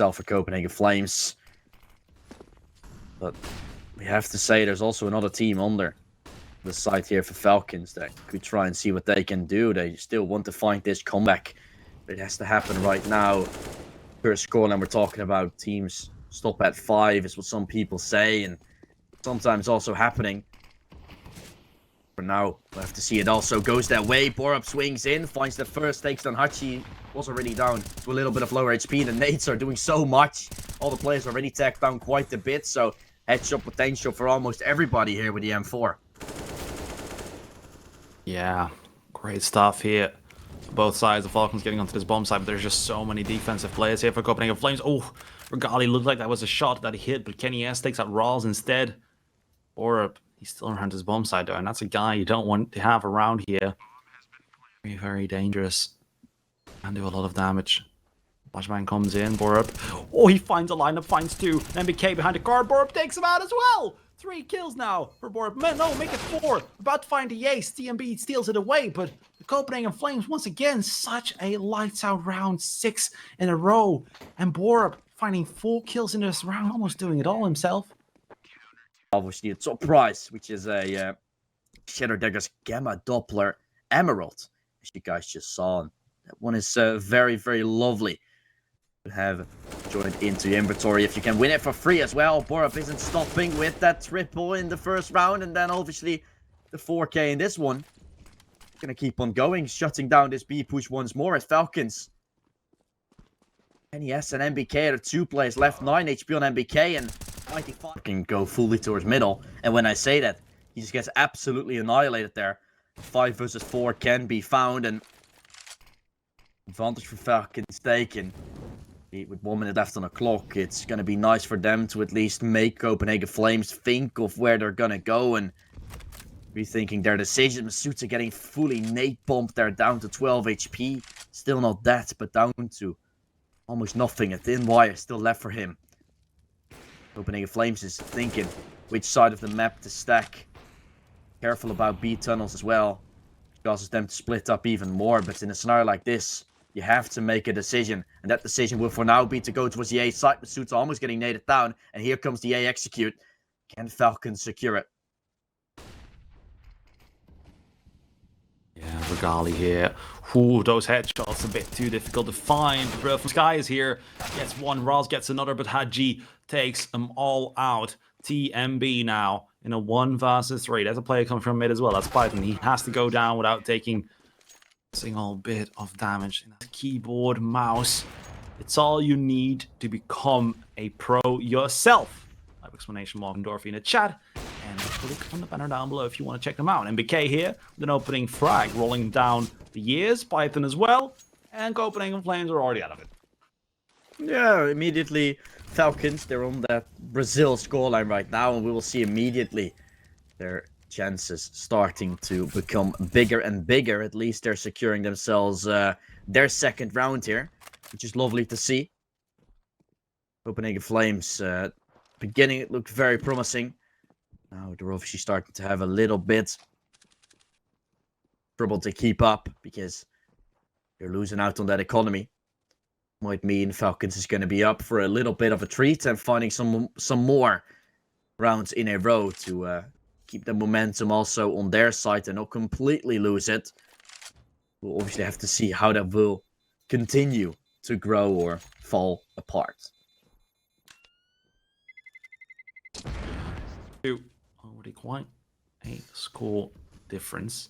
itself for Copenhagen Flames. But we have to say there's also another team under the side here for Falcons that could try and see what they can do. They still want to find this comeback. It has to happen right now. First scoreline we're talking about, teams stop at 5 is what some people say, and sometimes also happening. For now, we'll have to see it also goes that way. Borup swings in, finds the first, takes down Hachi. Was already down to a little bit of lower HP. The nades are doing so much. All the players already tagged down quite a bit, so headshot potential for almost everybody here with the M4. Yeah, great stuff here. Both sides, the Falcons getting onto this bomb side, but there's just so many defensive players here for Copenhagen Flames. Oh, Regali looked like that was a shot that he hit, but Kenny S takes out Rawls instead. Borup, he's still around his bomb side though, and that's a guy you don't want to have around here. Very, very dangerous. Can do a lot of damage. Flashbang comes in, Borup. Oh, he finds a lineup, finds 2. MBK behind the car, Borup takes him out as well. 3 kills now for Borup. No, make it 4. About to find the ace. TMB steals it away, but the Copenhagen Flames, once again, such a lights out round 6 in a row. And Borup finding 4 kills in this round, almost doing it all himself. Obviously, a top prize, which is a Shadow Dagger's Gamma Doppler Emerald, as you guys just saw. That one is very, very lovely to have joined into your inventory if you can win it for free as well. Borup isn't stopping with that triple in the first round, and then obviously the 4K in this one. Gonna keep on going, shutting down this B push once more as Falcons. NES and MBK are 2 players left, 9 HP on MBK, and 95 can go fully towards middle. And when I say that, he just gets absolutely annihilated there. 5 versus 4 can be found, and advantage for Falcons taken. With 1 minute left on the clock, it's going to be nice for them to at least make Copenhagen Flames think of where they're going to go and rethinking their decision. Masuta getting fully nade bombed there, down to 12 HP. Still not that, but down to almost nothing. A thin wire still left for him. Copenhagen Flames is thinking which side of the map to stack. Careful about B tunnels as well. It causes them to split up even more, but in a scenario like this, you have to make a decision, and that decision will for now be to go towards the A side. Masuta almost getting naded down, and here comes the A execute. Can Falcons secure it? Yeah, Regali here. Ooh, those headshots a bit too difficult to find. Bro from Sky is here. Gets 1, Raz gets another, but Haji takes them all out. TMB now in a 1 versus 3. There's a player coming from mid as well. That's Python. He has to go down without taking a single bit of damage. Keyboard, mouse. It's all you need to become a pro yourself. Live explanation mark and Dorothy in the chat. And click on the banner down below if you want to check them out. MBK here with an opening frag, rolling down the years. Python as well. And Copenhagen Flames are already out of it. Yeah, immediately Falcons, they're on that Brazil scoreline right now, and we will see immediately their chances starting to become bigger and bigger. At least they're securing themselves their second round here, which is lovely to see. Copenhagen Flames, beginning it looked very promising. Now they're obviously starting to have a little bit trouble to keep up because they're losing out on that economy. Might mean Falcons is going to be up for a little bit of a treat and finding some more rounds in a row to keep the momentum also on their side and not completely lose it. We'll obviously have to see how that will continue to grow or fall apart. Already quite a score difference.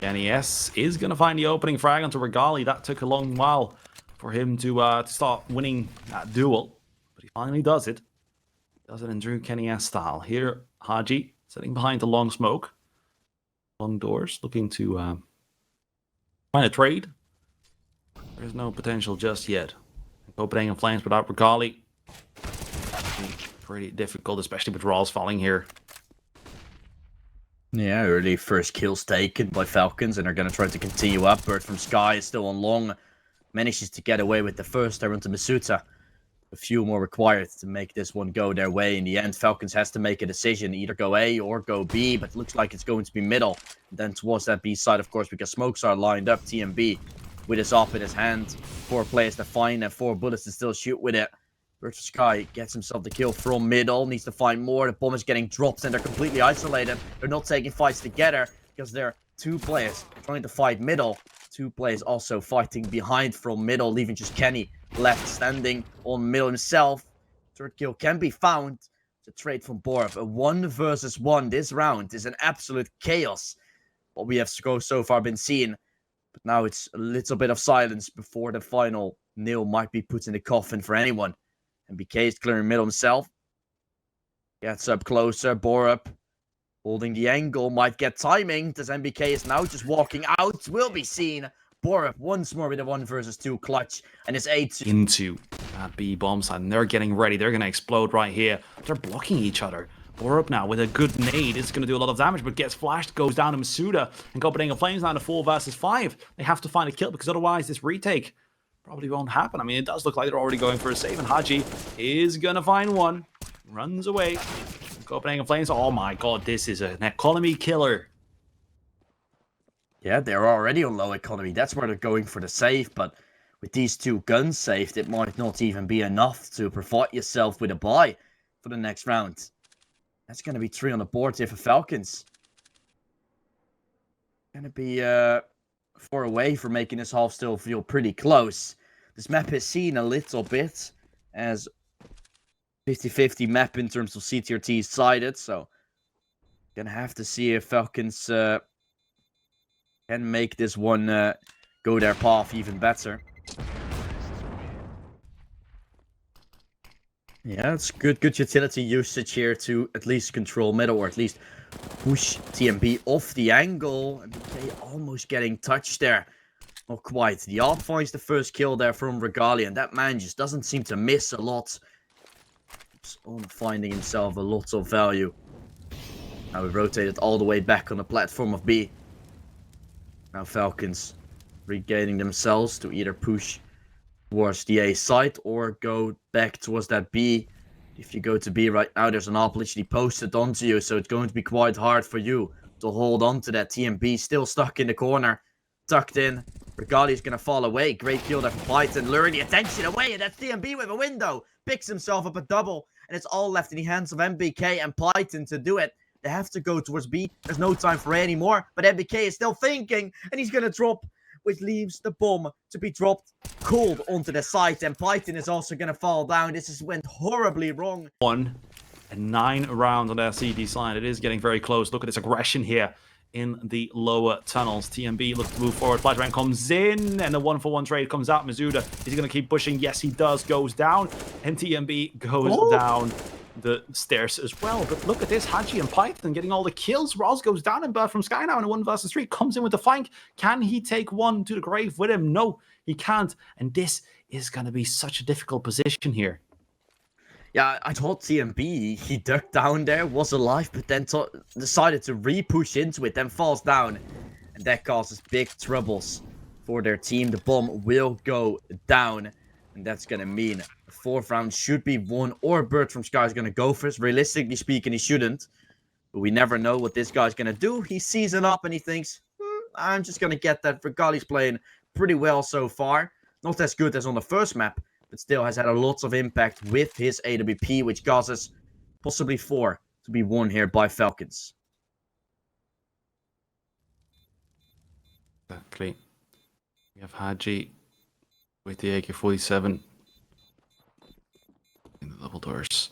NES is going to find the opening frag onto Regali. That took a long while for him to start winning that duel, but he finally does it. Does it in Drew Kenny S style. Here, Haji sitting behind the long smoke, long doors, looking to find a trade. There's no potential just yet. Copenhagen Flames without Regali, pretty difficult, especially with Rawls falling here. Yeah, early first kills taken by Falcons, and they're going to try to continue up. Bird from Sky is still on long. Manages to get away with the first. They're into Masuta. A few more required to make this one go their way. In the end, Falcons has to make a decision. Either go A or go B, but it looks like it's going to be middle. And then towards that B side, of course, because smokes are lined up. TMB with his AWP in his hand. 4 players to find and 4 bullets to still shoot with it. Virtual Sky gets himself the kill from middle. Needs to find more. The bomb is getting dropped and they're completely isolated. They're not taking fights together because they're two players trying to fight middle. Two players also fighting behind from middle, leaving just Kenny left standing on middle himself. Third kill can be found. It's a trade from Borb. A 1 versus 1 this round is an absolute chaos. What we have so far been seeing. But now it's a little bit of silence before the final nail might be put in the coffin for anyone. And BK is clearing middle himself. Gets up closer. Borup holding the angle. Might get timing. As MBK is now just walking out. Will be seen. Borup once more with a 1 versus 2 clutch. And it's 8 into that B bomb side. And they're getting ready. They're going to explode right here. They're blocking each other. Borup now with a good nade is going to do a lot of damage, but gets flashed, goes down to Masuda. And Copenhagen Flames down to 4 versus 5. They have to find a kill because otherwise this retake probably won't happen. I mean, it does look like they're already going for a save, and Haji is gonna find one. Runs away. Copenhagen Flames. Oh my god, this is an economy killer. Yeah, they're already on low economy. That's where they're going for the save, but with these 2 guns saved, it might not even be enough to provide yourself with a buy for the next round. That's gonna be 3 on the board here for Falcons. Gonna be 4 away from making this half still feel pretty close. This map is seen a little bit as 50-50 map in terms of CTRT sided, so gonna have to see if Falcons can make this one go their path even better. Yeah, it's good utility usage here to at least control middle, or at least push TMB off the angle. And BK almost getting touched there. Not quite. The ARP finds the first kill there from Regalia, and that man just doesn't seem to miss a lot. Keeps on finding himself a lot of value. Now we rotated all the way back on the platform of B. Now Falcons regaining themselves to either push towards the A side or go back towards that B. If you go to B right now, there's an ARP literally posted onto you, so it's going to be quite hard for you to hold on to that. TMB still stuck in the corner, tucked in. Regalia's going to fall away. Great kill there for Python, luring the attention away, and that's TMB with a window. Picks himself up a double, and it's all left in the hands of MBK and Python to do it. They have to go towards B. There's no time for A anymore, but MBK is still thinking, and he's going to drop, which leaves the bomb to be dropped cold onto the site, and Python is also going to fall down. This just went horribly wrong. 1 and 9 rounds on their CD side. It is getting very close. Look at this aggression here in the lower tunnels. TMB looks to move forward. Flashbang comes in, and the 1-for-1 trade comes out. Mizuda is going to keep pushing. Yes, he does. Goes down, and TMB goes down the stairs as well. But look at this, Haji and Python getting all the kills. Roz goes down in Bird from Sky now in a 1 versus 3. Comes in with the flank. Can he take one to the grave with him? No, he can't. And this is going to be such a difficult position here. Yeah, I thought TMB, he ducked down there, was alive, but then decided to re-push into it, then falls down. And that causes big troubles for their team. The bomb will go down, and that's going to mean the 4th round should be won, or Bird from Sky is going to go first. Realistically speaking, he shouldn't. But we never know what this guy's going to do. He sees it up and he thinks, I'm just going to get that. Regali's playing pretty well so far. Not as good as on the first map, but still has had a lot of impact with his AWP, which causes possibly 4 to be won here by Falcons. Exactly. We have Haji with the AK-47 in the double doors.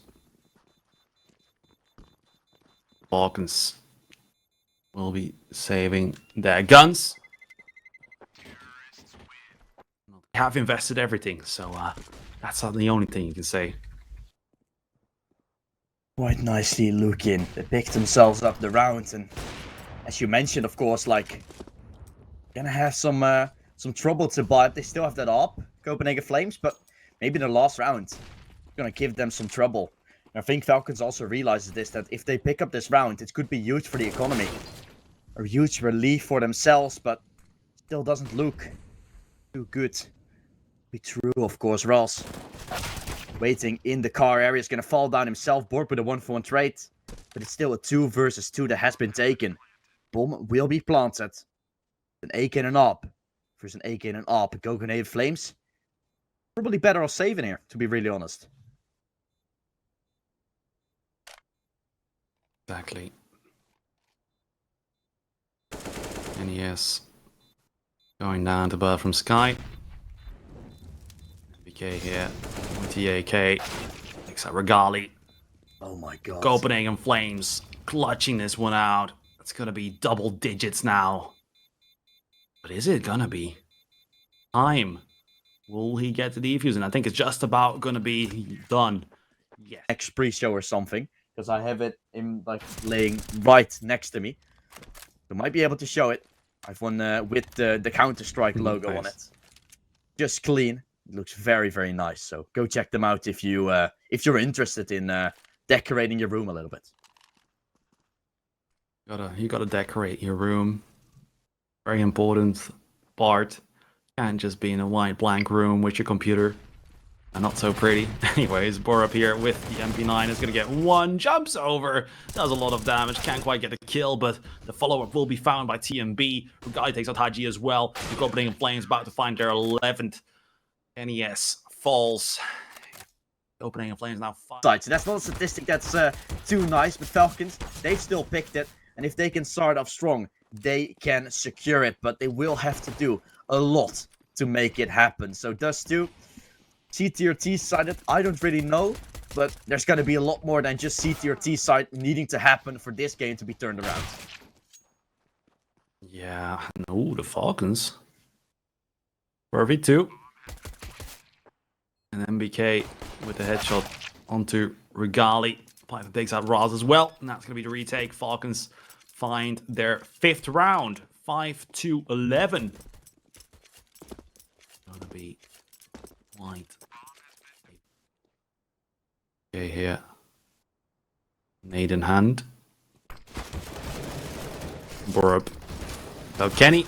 Falcons will be saving their guns. They have invested everything, so that's not the only thing you can say. Quite nicely looking. They picked themselves up the round, and as you mentioned, of course, like, gonna have some trouble to buy. They still have that ARP, Copenhagen Flames, but maybe the last round gonna give them some trouble. And I think Falcons also realizes this, that if they pick up this round, it could be huge for the economy. A huge relief for themselves, but still doesn't look too good. Be true, of course. Ross waiting in the car area is going to fall down himself. Board with a 1-for-1 trade, but it's still a 2 versus 2 that has been taken. Bomb will be planted. An AK and an ARP versus an AK and an ARP. Copenhagen Flames probably better off saving here, to be really honest. Exactly. And yes, going down to bird from Sky. BK here with TAK. Takes out Regali. Oh my god. Copenhagen Flames clutching this one out. It's going to be double digits now. But is it going to be time? Will he get to defuse? And I think it's just about going to be done. Yeah. Next pre-show or something, because I have it in like laying right next to me. So might be able to show it. I've won with the Counter-Strike logo on it. Just clean. It looks very, very nice. So go check them out if you're interested in decorating your room a little bit. You gotta decorate your room. Very important part. Can't just be in a white blank room with your computer. And not so pretty. Anyways, Borup here with the MP9 is gonna get one, jumps over, does a lot of damage, can't quite get the kill, but the follow-up will be found by TMB. Rugali takes out Haji as well. The Copenhagen Flames about to find their 11th. NES falls. Copenhagen Flames now 5. So that's not a statistic that's too nice, but Falcons, they've still picked it. And if they can start off strong, they can secure it. But they will have to do a lot to make it happen. So Dust2, CT or T sided, I don't really know. But there's going to be a lot more than just CT or T side needing to happen for this game to be turned around. Yeah, no, the Falcons. 4v2. And MBK with the headshot onto Regali. Python takes out Raz as well. And that's going to be the retake. Falcons find their 5th round. 5-11. Gonna be white. Okay, here. Nade in hand. Borup. So Kenny.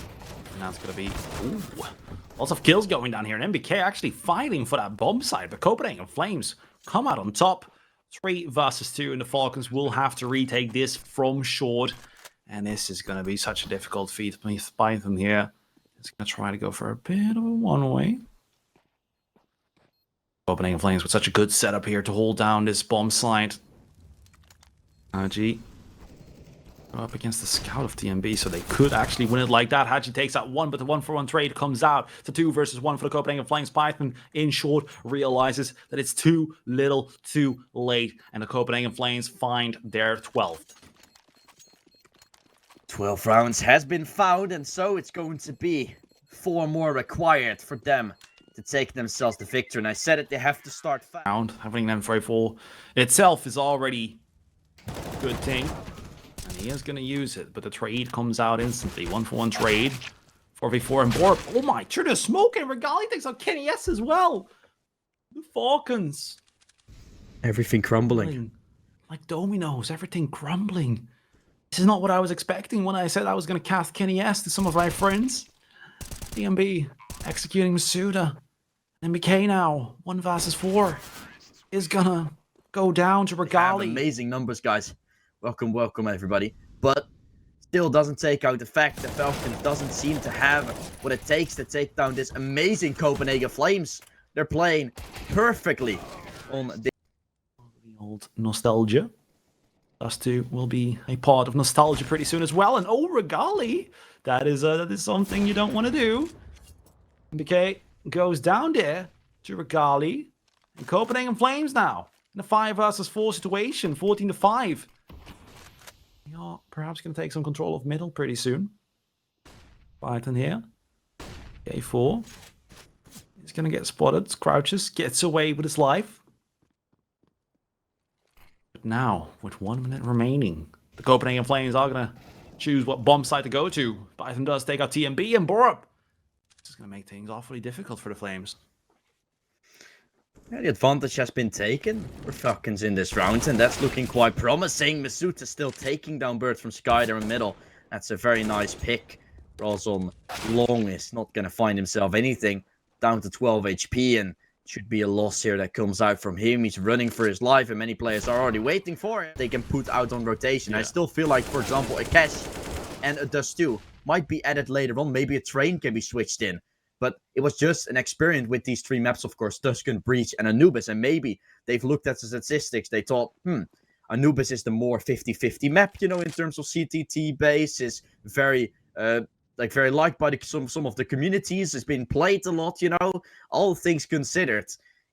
And that's going to be... Ooh. Lots of kills going down here. And MBK actually fighting for that bomb side. But Copenhagen Flames come out on top. 3 versus 2. And the Falcons will have to retake this from short. And this is going to be such a difficult feat. Python here is going to try to go for a bit of a one-way. Copenhagen Flames with such a good setup here to hold down this bomb site. Haji up against the scout of TMB, so they could actually win it like that. Haji takes out one, but the 1-for-1 trade comes out to 2 versus 1 for the Copenhagen Flames. Python, in short, realizes that it's too little, too late, and the Copenhagen Flames find their 12th. 12 rounds has been found, and so it's going to be 4 more required for them to take themselves the victory. And I said it, they have to start fast. Having them 4 itself is already a good thing. And he is going to use it, but the trade comes out instantly. 1-for-1 trade. 4v4 and Borup. Oh my, sure there's smoke, and Regali takes out Kenny S as well. The Falcons. Everything crumbling. Like dominoes, everything crumbling. This is not what I was expecting when I said I was going to cast Kenny S to some of my friends. DMB executing Masuda. MBK now, 1 versus 4, is going to go down to Regali. Amazing numbers, guys. Welcome, welcome, everybody. But still doesn't take out the fact that Falcons doesn't seem to have what it takes to take down this amazing Copenhagen Flames. They're playing perfectly on the old nostalgia. Dust2 will be a part of nostalgia pretty soon as well. And oh, Regali, that is something you don't want to do. MBK goes down there to Regali. And Copenhagen Flames now in a 5 versus 4 situation, 14-5. We are perhaps going to take some control of middle pretty soon. Python here. K4. He's going to get spotted. Crouches. Gets away with his life. But now, with 1 minute remaining, the Copenhagen Flames are going to choose what bomb site to go to. Python does take out TMB and Borup. This is going to make things awfully difficult for the Flames. Yeah, the advantage has been taken for Falcons in this round, and that's looking quite promising. Masuta still taking down Bird from Sky there in middle. That's a very nice pick. Rolls on long is not going to find himself anything. Down to 12 HP, and should be a loss here that comes out from him. He's running for his life, and many players are already waiting for it. They can put out on rotation. Yeah. I still feel like, for example, a Cash and a Dust2 might be added later on. Maybe a Train can be switched in. But it was just an experiment with these 3 maps, of course, Tuscan, Breach, and Anubis. And maybe they've looked at the statistics. They thought, Anubis is the more 50-50 map, you know, in terms of CTT base, is very very liked by some of the communities. It's been played a lot, you know. All things considered,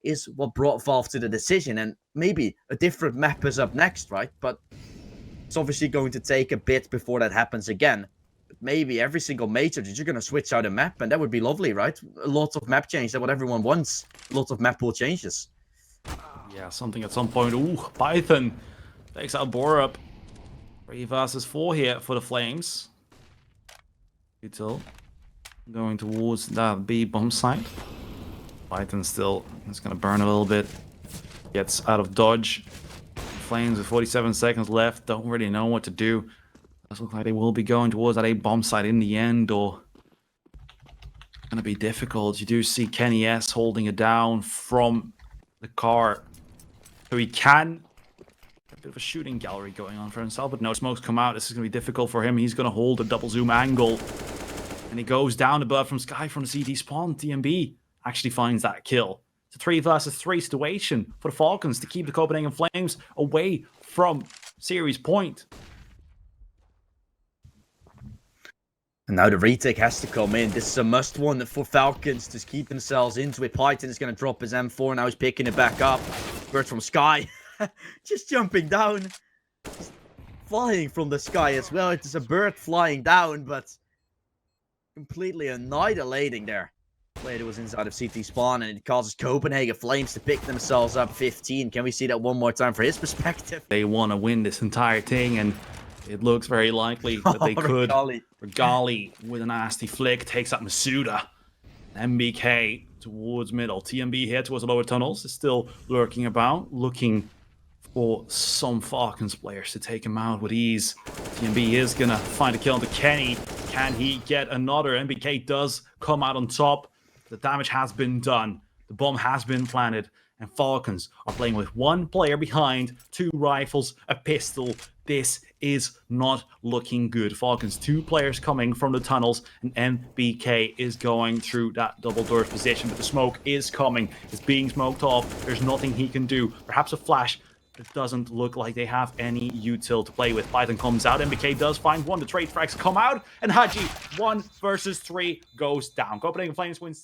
is what brought Valve to the decision. And maybe a different map is up next, right? But it's obviously going to take a bit before that happens again. But maybe every single major, you're going to switch out a map, and that would be lovely, right? A lot of map change, that's what everyone wants. A lot of map pool changes. Yeah, something at some point. Ooh, Python takes out Borup. 3 versus 4 here for the Flames. Util going towards that B bomb site. Python still is going to burn a little bit. Gets out of dodge. Flames with 47 seconds left. Don't really know what to do. Does look like they will be going towards that A bomb site in the end, or going to be difficult. You do see Kenny S holding it down from the car, so he can. A bit of a shooting gallery going on for himself, but no smokes come out. This is going to be difficult for him. He's going to hold a double zoom angle, and he goes down above from Sky from the CD spawn. TMB actually finds that kill. It's a 3 versus 3 situation for the Falcons to keep the Copenhagen Flames away from series point. And now the retake has to come in. This is a must one for Falcons to keep themselves into it. Python is going to drop his M4. Now he's picking it back up. Bird from Sky. Just jumping down. Just flying from the sky as well. It is a bird flying down, but completely annihilating there. Player was inside of CT spawn, and it causes Copenhagen Flames to pick themselves up 15. Can we see that one more time for his perspective? They want to win this entire thing, and it looks very likely that they could. Regali with a nasty flick takes out Masuda. MBK towards middle. TMB here towards the lower tunnels is still lurking about, looking for some Falcons players to take him out with ease. TMB is going to find a kill onto Kenny. Can he get another? MBK does come out on top. The damage has been done. The bomb has been planted. And Falcons are playing with 1 player behind, 2 rifles, a pistol. This is not looking good. Falcons, 2 players coming from the tunnels, and MBK is going through that double door position, but the smoke is coming. It's being smoked off. There's nothing he can do. Perhaps a flash. It doesn't look like they have any util to play with. Python comes out. MBK does find one. The trade frags come out, and Haji 1 versus 3 goes down. Copenhagen Flames wins.